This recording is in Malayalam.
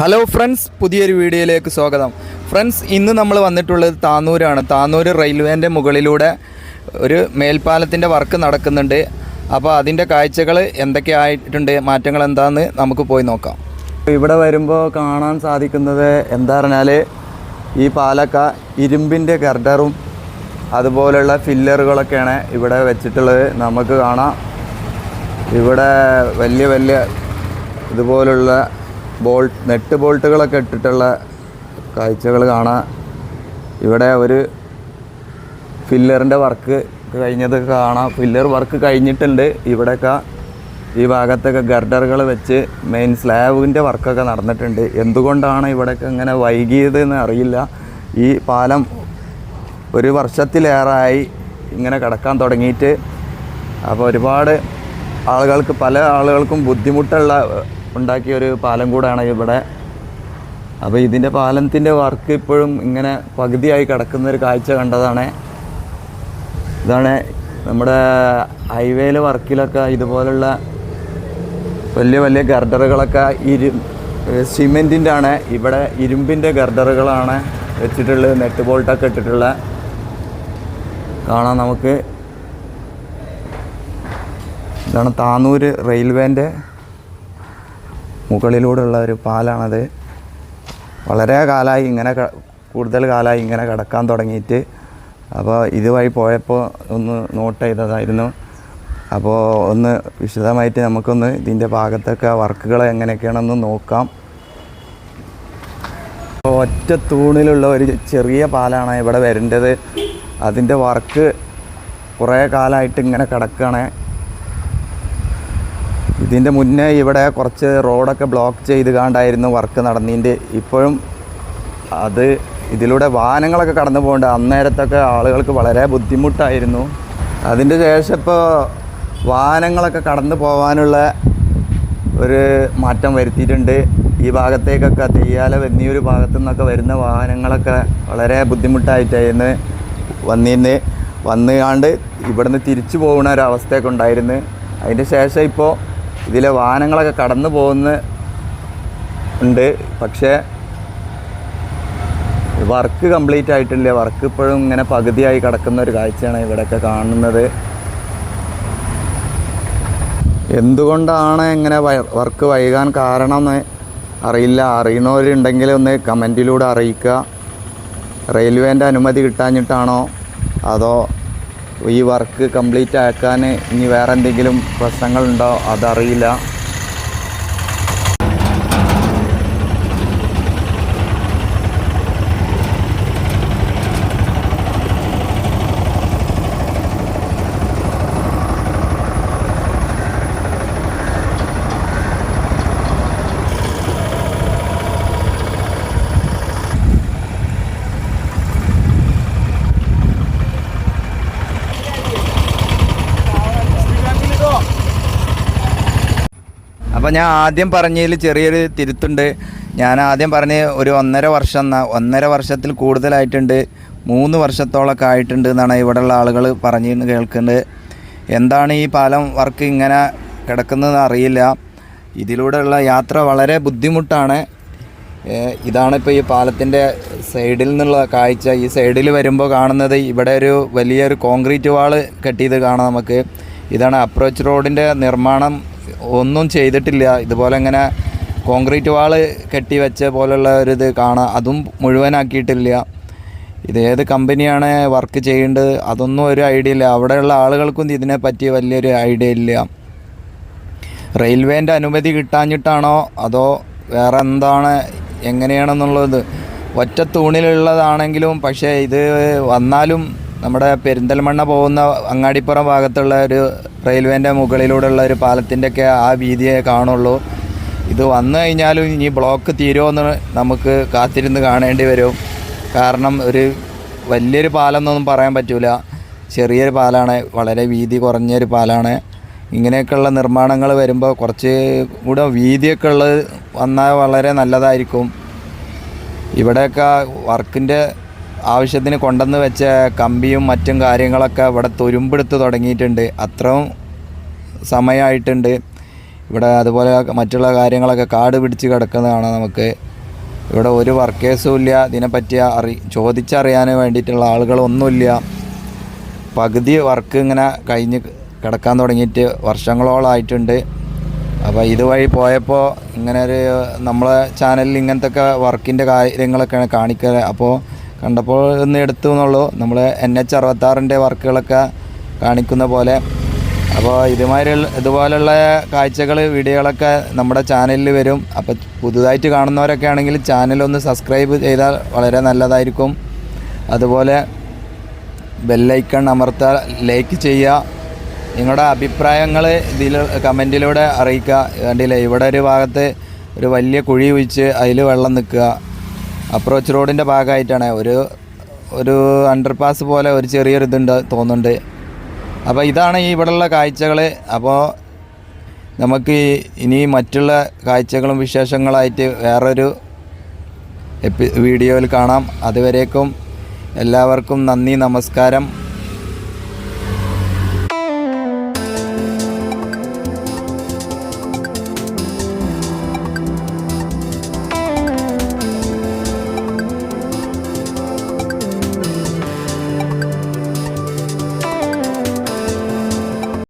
ഹലോ ഫ്രണ്ട്സ്, പുതിയൊരു വീഡിയോയിലേക്ക് സ്വാഗതം. ഫ്രണ്ട്സ്, ഇന്ന് നമ്മൾ വന്നിട്ടുള്ളത് താന്നൂരാണ്. താന്നൂർ റെയിൽവേൻ്റെ മുകളിലൂടെ ഒരു മേൽപ്പാലത്തിൻ്റെ വർക്ക് നടക്കുന്നുണ്ട്. അപ്പോൾ അതിൻ്റെ കാഴ്ചകൾ എന്തൊക്കെയായിട്ടുണ്ട്, മാറ്റങ്ങൾ എന്താണെന്ന് നമുക്ക് പോയി നോക്കാം. ഇവിടെ വരുമ്പോൾ കാണാൻ സാധിക്കുന്നത് എന്താ പറഞ്ഞാൽ, ഈ പാലൊക്കെ ഇരുമ്പിൻ്റെ ഗർഡറും അതുപോലെയുള്ള ഫില്ലറുകളൊക്കെയാണ് ഇവിടെ വെച്ചിട്ടുള്ളത്. നമുക്ക് കാണാം ഇവിടെ വലിയ വലിയ ഇതുപോലുള്ള നെട്ട് ബോൾട്ടുകളൊക്കെ ഇട്ടിട്ടുള്ള കാഴ്ചകൾ കാണാം. ഇവിടെ ഒരു ഫില്ലറിൻ്റെ വർക്ക് കഴിഞ്ഞത് കാണാം. ഫില്ലർ വർക്ക് കഴിഞ്ഞിട്ടുണ്ട്. ഇവിടെയൊക്കെ ഈ ഭാഗത്തൊക്കെ ഗർഡറുകൾ വെച്ച് മെയിൻ സ്ലാബിൻ്റെ വർക്കൊക്കെ നടന്നിട്ടുണ്ട്. എന്തുകൊണ്ടാണ് ഇവിടെയൊക്കെ ഇങ്ങനെ വൈകിയതെന്ന് അറിയില്ല. ഈ പാലം ഒരു വർഷത്തിലേറെയായി ഇങ്ങനെ കിടക്കാൻ തുടങ്ങിയിട്ട്. അപ്പോൾ ഒരുപാട് ആളുകൾക്ക്, പല ആളുകൾക്കും ബുദ്ധിമുട്ടുള്ള ഉണ്ടാക്കിയ ഒരു പാലം കൂടാണ് ഇവിടെ. അപ്പോൾ ഇതിൻ്റെ പാലത്തിൻ്റെ വർക്ക് ഇപ്പോഴും ഇങ്ങനെ പകുതിയായി കിടക്കുന്നൊരു കാഴ്ച കണ്ടതാണ്. ഇതാണ് നമ്മുടെ ഹൈവേയിലെ വർക്കിലൊക്കെ ഇതുപോലുള്ള വലിയ വലിയ ഗർഡറുകളൊക്കെ സിമെൻറ്റിൻ്റെ ആണ്. ഇവിടെ ഇരുമ്പിൻ്റെ ഗർഡറുകളാണ് വെച്ചിട്ടുള്ളത്. നെറ്റ് ബോൾട്ടൊക്കെ ഇട്ടിട്ടുള്ള കാണാം നമുക്ക്. ഇതാണ് താന്നൂർ റെയിൽവേൻ്റെ മുകളിലൂടെയുള്ള ഒരു പാലാണത്. വളരെ കാലമായി കൂടുതൽ കാലമായി ഇങ്ങനെ കിടക്കാൻ തുടങ്ങിയിട്ട്. അപ്പോൾ ഇതുവഴി പോയപ്പോൾ ഒന്ന് നോട്ട് ചെയ്തതായിരുന്നു. അപ്പോൾ ഒന്ന് വിശദമായിട്ട് നമുക്കൊന്ന് ഇതിൻ്റെ ഭാഗത്തൊക്കെ വർക്കുകൾ എങ്ങനെയൊക്കെയാണെന്ന് നോക്കാം. ഒറ്റ തൂണിലുള്ള ഒരു ചെറിയ പാലാണ് ഇവിടെ വരേണ്ടത്. അതിൻ്റെ വർക്ക് കുറേ കാലമായിട്ട് ഇങ്ങനെ കിടക്കുകയാണ്. ഇതിൻ്റെ മുന്നേ ഇവിടെ കുറച്ച് റോഡൊക്കെ ബ്ലോക്ക് ചെയ്ത് കണ്ടായിരുന്നു വർക്ക് നടന്നതിൻ്റെ. ഇപ്പോഴും ഇതിലൂടെ വാഹനങ്ങളൊക്കെ കടന്നു പോകുന്നുണ്ട്. അന്നേരത്തൊക്കെ ആളുകൾക്ക് വളരെ ബുദ്ധിമുട്ടായിരുന്നു. അതിൻ്റെ ശേഷം ഇപ്പോൾ വാഹനങ്ങളൊക്കെ കടന്നു പോകാനുള്ള ഒരു മാറ്റം വരുത്തിയിട്ടുണ്ട്. ഈ ഭാഗത്തേക്കൊക്കെ തെയ്യാല വെന്നിയൊരു ഭാഗത്തു നിന്നൊക്കെ വരുന്ന വാഹനങ്ങളൊക്കെ വളരെ ബുദ്ധിമുട്ടായിട്ടായിരുന്നു വന്നുകാണ്ട് ഇവിടുന്ന് തിരിച്ചു പോകുന്ന ഒരവസ്ഥയൊക്കെ ഉണ്ടായിരുന്നു. അതിൻ്റെ ശേഷം ഇപ്പോൾ ഇതിലെ വാഹനങ്ങളൊക്കെ കടന്നു പോകുന്നുണ്ട്. പക്ഷേ വർക്ക് കംപ്ലീറ്റ് ആയിട്ടില്ല. വർക്ക് ഇപ്പോഴും ഇങ്ങനെ പകുതിയായി കിടക്കുന്ന ഒരു കാഴ്ചയാണ് ഇവിടെയൊക്കെ കാണുന്നത്. എന്തുകൊണ്ടാണ് ഇങ്ങനെ വർക്ക് വൈകാൻ കാരണം എന്ന് അറിയില്ല. അറിയുന്നവരുണ്ടെങ്കിൽ ഒന്ന് കമൻറ്റിലൂടെ അറിയിക്കുക. റെയിൽവേൻ്റെ അനുമതി കിട്ടാഞ്ഞിട്ടാണോ അതോ ഈ വർക്ക് കംപ്ലീറ്റ് ആക്കാൻ ഇനി വേറെ എന്തെങ്കിലും പ്രശ്നങ്ങളുണ്ടോ അതറിയില്ല. അപ്പോൾ ഞാൻ ആദ്യം പറഞ്ഞതിൽ ചെറിയൊരു തിരുത്തുണ്ട്. ഞാൻ ആദ്യം പറഞ്ഞ് ഒരു 1.5 വർഷത്തിൽ കൂടുതലായിട്ടുണ്ട്. 3 വർഷത്തോളമൊക്കെ ആയിട്ടുണ്ട് എന്നാണ് ഇവിടെയുള്ള ആളുകൾ പറഞ്ഞ് കേൾക്കുന്നത്. എന്താണ് ഈ പാലം വർക്ക് ഇങ്ങനെ കിടക്കുന്നതെന്ന് അറിയില്ല. ഇതിലൂടെയുള്ള യാത്ര വളരെ ബുദ്ധിമുട്ടാണ്. ഇതാണിപ്പോൾ ഈ പാലത്തിൻ്റെ സൈഡിൽ നിന്നുള്ള കാഴ്ച. ഈ സൈഡിൽ വരുമ്പോൾ കാണുന്നത് ഇവിടെ ഒരു വലിയൊരു കോൺക്രീറ്റ് വാൾ കെട്ടിയത് കാണാം നമുക്ക്. ഇതാണ് അപ്രോച്ച് റോഡിൻ്റെ നിർമ്മാണം. ഒന്നും ചെയ്തിട്ടില്ല. ഇതുപോലെ ഇങ്ങനെ കോൺക്രീറ്റ് വാള് കെട്ടി വെച്ച പോലുള്ള ഒരിത് കാണാം. അതും മുഴുവനാക്കിയിട്ടില്ല. ഇതേത് കമ്പനിയാണ് വർക്ക് ചെയ്യേണ്ടത് അതൊന്നും ഒരു ഐഡിയ ഇല്ല. അവിടെയുള്ള ആളുകൾക്കും ഇതിനെപ്പറ്റി വലിയൊരു ഐഡിയ ഇല്ല. റെയിൽവേൻ്റെ അനുമതി കിട്ടാഞ്ഞിട്ടാണോ അതോ വേറെ എന്താണ് എങ്ങനെയാണെന്നുള്ളത്. ഒറ്റ തൂണിലുള്ളതാണെങ്കിലും പക്ഷേ ഇത് വന്നാലും നമ്മുടെ പെരിന്തൽമണ്ണ പോകുന്ന അങ്ങാടിപ്പുറം ഭാഗത്തുള്ള ഒരു റെയിൽവേൻ്റെ മുകളിലൂടെയുള്ള ഒരു പാലത്തിൻ്റെയൊക്കെ ആ വീതിയെ കാണുള്ളൂ. ഇത് വന്നു കഴിഞ്ഞാലും ഇനി ബ്ലോക്ക് തീരുമോയെന്ന് നമുക്ക് കാത്തിരുന്ന് കാണേണ്ടി വരും. കാരണം ഒരു വലിയൊരു പാലം എന്നൊന്നും പറയാൻ പറ്റില്ല. ചെറിയൊരു പാലാണ്, വളരെ വീതി കുറഞ്ഞൊരു പാലാണ്. ഇങ്ങനെയൊക്കെയുള്ള നിർമ്മാണങ്ങൾ വരുമ്പോൾ കുറച്ച് കൂടെ വീതിയൊക്കെ ഉള്ളത് വന്നാൽ വളരെ നല്ലതായിരിക്കും. ഇവിടെയൊക്കെ വർക്കിൻ്റെ ആവശ്യത്തിന് കൊണ്ടുവന്ന് വെച്ച കമ്പിയും മറ്റും കാര്യങ്ങളൊക്കെ ഇവിടെ തുരുമ്പെടുത്ത് തുടങ്ങിയിട്ടുണ്ട്. അത്രയും സമയമായിട്ടുണ്ട്. ഇവിടെ അതുപോലെ മറ്റുള്ള കാര്യങ്ങളൊക്കെ കാട് പിടിച്ച് കിടക്കുന്നതാണ് നമുക്ക്. ഇവിടെ ഒരു വർക്കേഴ്സും ഇല്ല. ഇതിനെപ്പറ്റി ചോദിച്ചറിയാൻ വേണ്ടിയിട്ടുള്ള ആളുകളൊന്നുമില്ല. പകുതി വർക്ക് ഇങ്ങനെ കഴിഞ്ഞ് കിടക്കാൻ തുടങ്ങിയിട്ട് വർഷങ്ങളോളമായിട്ടുണ്ട്. അപ്പോൾ ഇതുവഴി പോയപ്പോൾ ഇങ്ങനെ ഒരു നമ്മളെ ചാനലിൽ ഇങ്ങനത്തെ ഒക്കെ വർക്കിൻ്റെ കാര്യങ്ങളൊക്കെയാണ് കാണിക്കുക. അപ്പോൾ കണ്ടപ്പോൾ ഒന്ന് എടുത്തു എന്നുള്ളൂ. നമ്മൾ NH66 വർക്കുകളൊക്കെ കാണിക്കുന്ന പോലെ. അപ്പോൾ ഇതുപോലുള്ള കാഴ്ചകൾ വീഡിയോകളൊക്കെ നമ്മുടെ ചാനലിൽ വരും. അപ്പോൾ പുതുതായിട്ട് കാണുന്നവരൊക്കെ ആണെങ്കിൽ ചാനലൊന്ന് സബ്സ്ക്രൈബ് ചെയ്താൽ വളരെ നല്ലതായിരിക്കും. അതുപോലെ ബെല്ലൈക്കൺ അമർത്താൽ ലൈക്ക് ചെയ്യുക. നിങ്ങളുടെ അഭിപ്രായങ്ങൾ ഇതിൽ കമൻറ്റിലൂടെ അറിയിക്കുക. കണ്ടില്ലേ, ഇവിടെ ഒരു ഭാഗത്ത് ഒരു വലിയ കുഴി ഒഴിച്ച് അതിൽ വെള്ളം നിൽക്കുക. അപ്രോച്ച് റോഡിൻ്റെ ഭാഗമായിട്ടാണ് ഒരു അണ്ടർപാസ് പോലെ ഒരു ചെറിയൊരു ഇതുണ്ട് തോന്നുന്നുണ്ട്. അപ്പോൾ ഇതാണ് ഈ ഇവിടെയുള്ള കാഴ്ചകൾ. അപ്പോൾ നമുക്ക് ഇനി മറ്റുള്ള കാഴ്ചകളും വിശേഷങ്ങളായിട്ട് വേറൊരു വീഡിയോയിൽ കാണാം. അതുവരേക്കും എല്ലാവർക്കും നന്ദി, നമസ്കാരം.